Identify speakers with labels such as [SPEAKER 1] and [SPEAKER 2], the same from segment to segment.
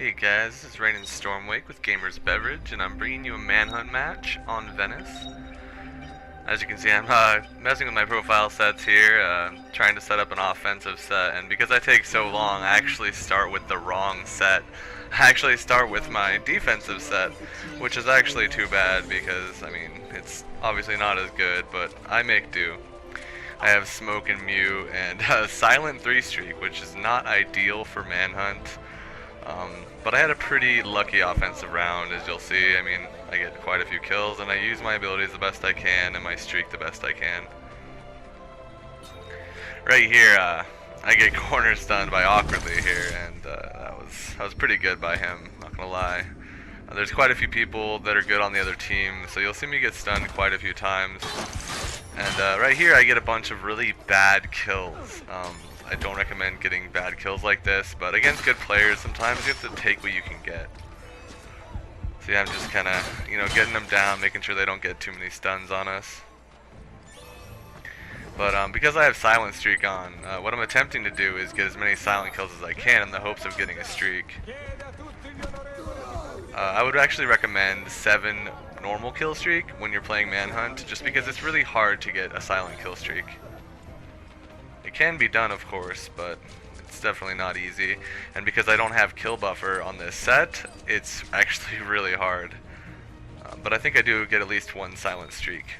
[SPEAKER 1] Hey guys, this is RaininStormwake with GamersBeverage, and I'm bringing you a Manhunt match on Venice. As you can see, I'm messing with my profile sets here, trying to set up an offensive set, and because I take so long, I actually start with the wrong set. I actually start with my defensive set, which is actually too bad because, I mean, it's obviously not as good, but I make do. I have Smoke and Mute and Silent 3-streak, which is not ideal for Manhunt. But I had a pretty lucky offensive round, as you'll see. I mean, I get quite a few kills, and I use my abilities the best I can, and my streak the best I can. Right here, I get corner stunned by Awkwardly here, and that was pretty good by him, not gonna lie. There's quite a few people that are good on the other team, so you'll see me get stunned quite a few times. And right here, I get a bunch of really bad kills. I don't recommend getting bad kills like this, but against good players, sometimes you have to take what you can get. See, I'm just kind of, getting them down, making sure they don't get too many stuns on us. But because I have Silent Streak on, what I'm attempting to do is get as many silent kills as I can in the hopes of getting a streak. I would actually recommend 7 normal kill streak when you're playing Manhunt, just because it's really hard to get a silent kill streak. It can be done, of course, but it's definitely not easy. And because I don't have kill buffer on this set, it's actually really hard. But I think I do get at least 1 silent streak.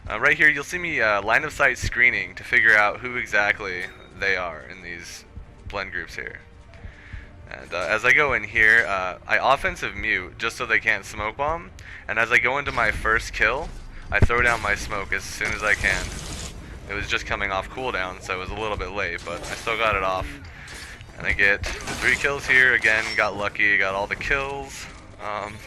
[SPEAKER 1] Right here, you'll see me line of sight screening to figure out who exactly they are in these blend groups here. And as I go in here, I offensive mute just so they can't smoke bomb. And as I go into my first kill, I throw down my smoke as soon as I can. It was just coming off cooldown, so it was a little bit late, but I still got it off. And I get 3 kills here. Again, got lucky, got all the kills. I'm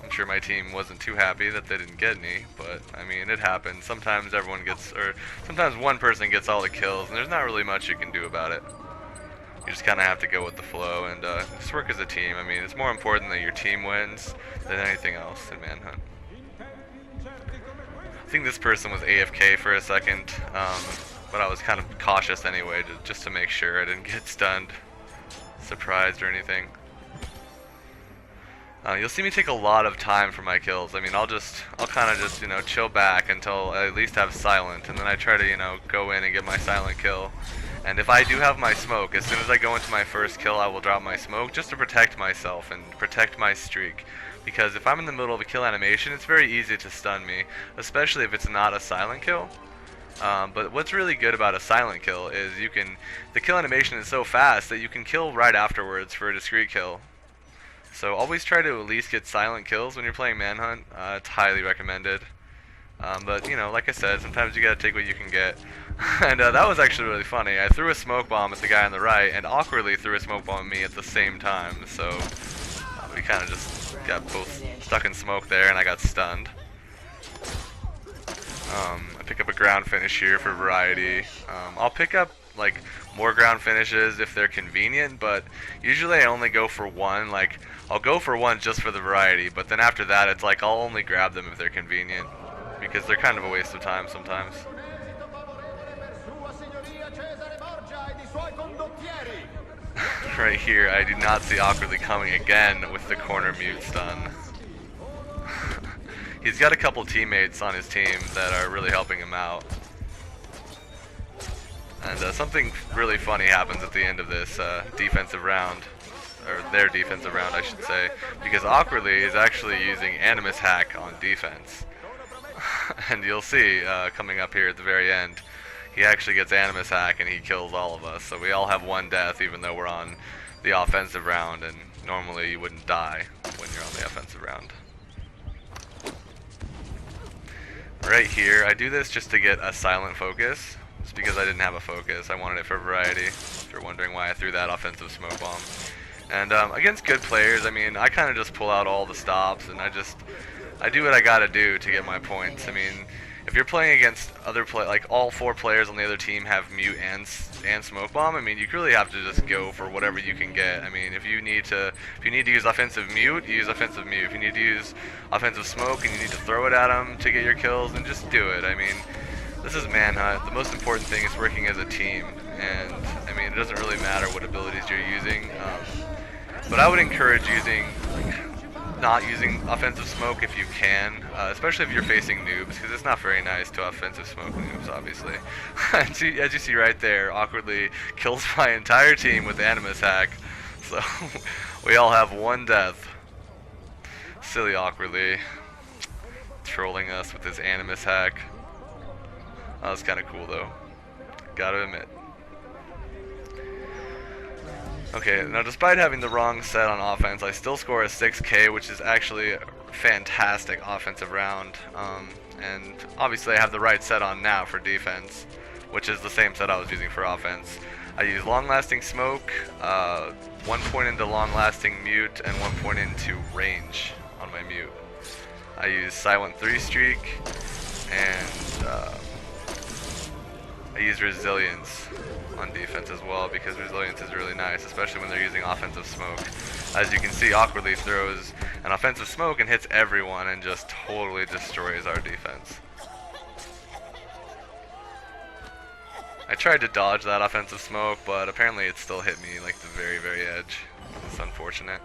[SPEAKER 1] sure my team wasn't too happy that they didn't get any, but I mean, it happens. Sometimes sometimes one person gets all the kills, and there's not really much you can do about it. You just kind of have to go with the flow and just work as a team. I mean, it's more important that your team wins than anything else in Manhunt. I think this person was AFK for a second, but I was kind of cautious anyway, just to make sure I didn't get stunned, surprised, or anything. You'll see me take a lot of time for my kills. I mean, I'll kind of just, chill back until I at least have silent, and then I try to, go in and get my silent kill. And if I do have my smoke, as soon as I go into my first kill, I will drop my smoke just to protect myself and protect my streak. Because if I'm in the middle of a kill animation, it's very easy to stun me, especially if it's not a silent kill. But what's really good about a silent kill is the kill animation is so fast that you can kill right afterwards for a discrete kill. So always try to at least get silent kills when you're playing Manhunt. It's highly recommended. But like I said, sometimes you gotta take what you can get. And that was actually really funny. I threw a smoke bomb at the guy on the right, and awkwardly threw a smoke bomb at me at the same time. So we kind of just got both stuck in smoke there, and I got stunned. I pick up a ground finish here for variety. I'll pick up like more ground finishes if they're convenient, but usually I only go for 1. Like, I'll go for 1 just for the variety, but then after that it's like I'll only grab them if they're convenient, because they're kind of a waste of time sometimes. Right here, I do not see Awkwardly coming again with the corner mute stun. He's got a couple teammates on his team that are really helping him out. And something really funny happens at the end of this defensive round, or their defensive round I should say, because Awkwardly is actually using Animus Hack on defense. And you'll see coming up here at the very end, he actually gets Animus Hack and he kills all of us. So we all have 1 death even though we're on the offensive round, and normally you wouldn't die when you're on the offensive round. Right here, I do this just to get a silent focus. Just because I didn't have a focus, I wanted it for variety. If you're wondering why I threw that offensive smoke bomb. And against good players, I mean, I kind of just pull out all the stops, and I do what I gotta do to get my points. I mean, if you're playing against like all 4 players on the other team have mute and smoke bomb, I mean, you really have to just go for whatever you can get. I mean, if you need to use offensive mute, use offensive mute. If you need to use offensive smoke and you need to throw it at them to get your kills, then just do it. I mean, this is Manhunt. The most important thing is working as a team, and I mean, it doesn't really matter what abilities you're using. But I would encourage not using offensive smoke if you can, especially if you're facing noobs, because it's not very nice to offensive smoke noobs, obviously. As you see right there, awkwardly kills my entire team with Animus hack. So we all have one death. Silly awkwardly trolling us with his Animus hack. That was kind of cool though, gotta admit. Okay, now despite having the wrong set on offense, I still score a 6K, which is actually a fantastic offensive round. And obviously I have the right set on now for defense, which is the same set I was using for offense. I use long-lasting smoke, 1 point into long-lasting mute, and 1 point into range on my mute. I use silent 3 streak, and I use resilience on defense as well, because resilience is really nice, especially when they're using offensive smoke. As you can see, awkwardly throws an offensive smoke and hits everyone and just totally destroys our defense. I tried to dodge that offensive smoke, but apparently it still hit me like the very, very edge. It's unfortunate.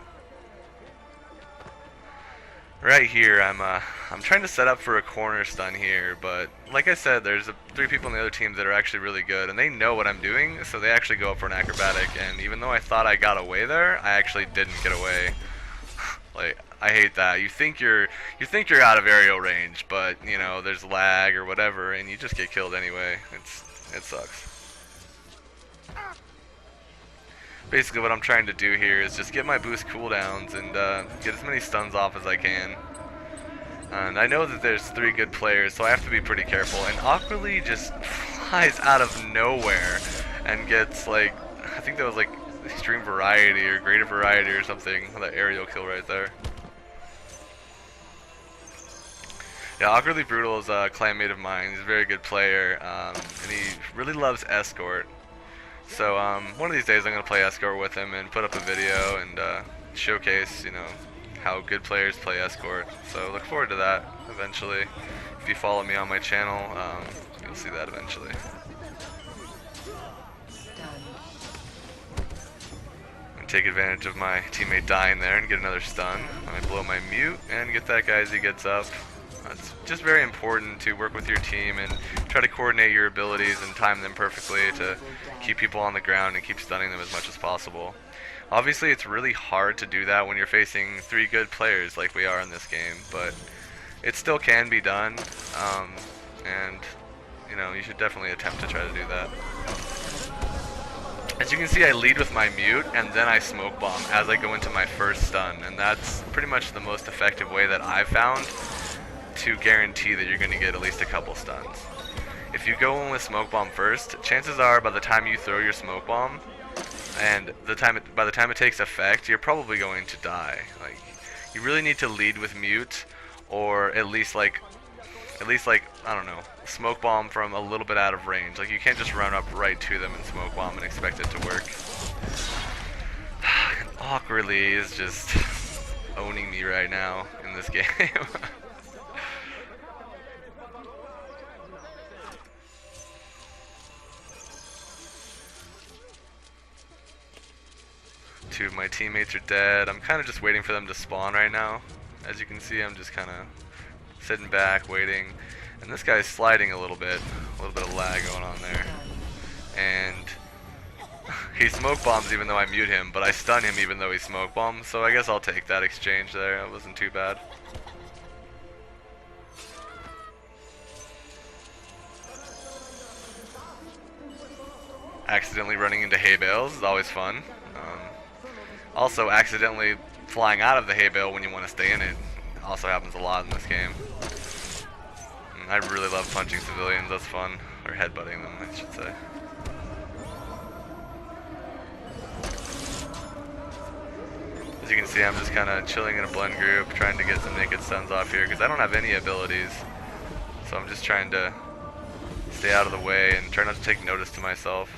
[SPEAKER 1] Right here, I'm trying to set up for a corner stun here, but like I said, there's 3 people on the other team that are actually really good, and they know what I'm doing, so they actually go up for an acrobatic. And even though I thought I got away there, I actually didn't get away. Like, I hate that. You think you're out of aerial range, but you know there's lag or whatever, and you just get killed anyway. It sucks. Basically what I'm trying to do here is just get my boost cooldowns and get as many stuns off as I can. And I know that there's 3 good players, so I have to be pretty careful. And awkwardly just flies out of nowhere and gets like, I think that was like extreme variety or greater variety or something. That aerial kill right there. Yeah, Awkwardly Brutal is a clanmate of mine. He's a very good player, and he really loves escort. So one of these days I'm going to play escort with him and put up a video and showcase, you know, how good players play escort. So look forward to that eventually. If you follow me on my channel, you'll see that eventually. And take advantage of my teammate dying there and get another stun. I blow my mute and get that guy as he gets up. It's just very important to work with your team and try to coordinate your abilities and time them perfectly to keep people on the ground and keep stunning them as much as possible. Obviously it's really hard to do that when you're facing 3 good players like we are in this game, but it still can be done, and you know, you should definitely attempt to try to do that. As you can see, I lead with my mute and then I smoke bomb as I go into my first stun, and that's pretty much the most effective way that I've found to guarantee that you're going to get at least a couple stuns. If you go in with smoke bomb first, chances are by the time you throw your smoke bomb and by the time it takes effect, you're probably going to die. Like, you really need to lead with mute, or at least like I don't know, smoke bomb from a little bit out of range. Like, you can't just run up right to them and smoke bomb and expect it to work. Awkwardly is just owning me right now in this game. Two of my teammates are dead. I'm kind of just waiting for them to spawn right now. As you can see, I'm just kind of sitting back, waiting. And this guy's sliding a little bit of lag going on there. And he smoke bombs even though I mute him, but I stun him even though he smoke bombs. So I guess I'll take that exchange there. It wasn't too bad. Accidentally running into hay bales is always fun. Also, accidentally flying out of the hay bale when you want to stay in it also happens a lot in this game. And I really love punching civilians, that's fun. Or headbutting them, I should say. As you can see, I'm just kind of chilling in a blend group, trying to get some naked stuns off here, because I don't have any abilities. So I'm just trying to stay out of the way and try not to take notice to myself.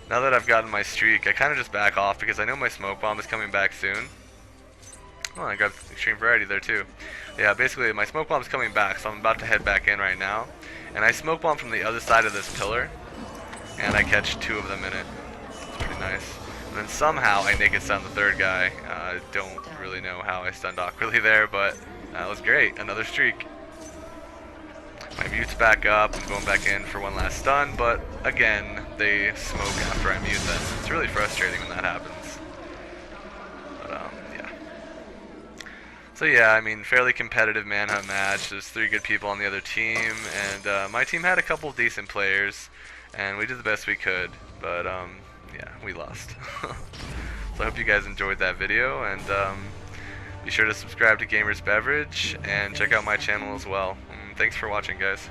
[SPEAKER 1] Now that I've gotten my streak, I kind of just back off because I know my smoke bomb is coming back soon. Oh, I got extreme variety there too. Yeah, basically my smoke bomb is coming back, so I'm about to head back in right now. And I smoke bomb from the other side of this pillar, and I catch 2 of them in it. It's pretty nice. And then somehow I naked stun the third guy. I don't really know how I stunned awkwardly there, but that was great. Another streak. My mute's back up. I'm going back in for one last stun, but again, they smoke after I mute them. It's really frustrating when that happens. But yeah. So yeah, I mean, fairly competitive manhunt match. There's 3 good people on the other team, and my team had a couple of decent players, and we did the best we could, but yeah, we lost. So I hope you guys enjoyed that video, and be sure to subscribe to GamersBeverage and check out my channel as well. Thanks for watching, guys.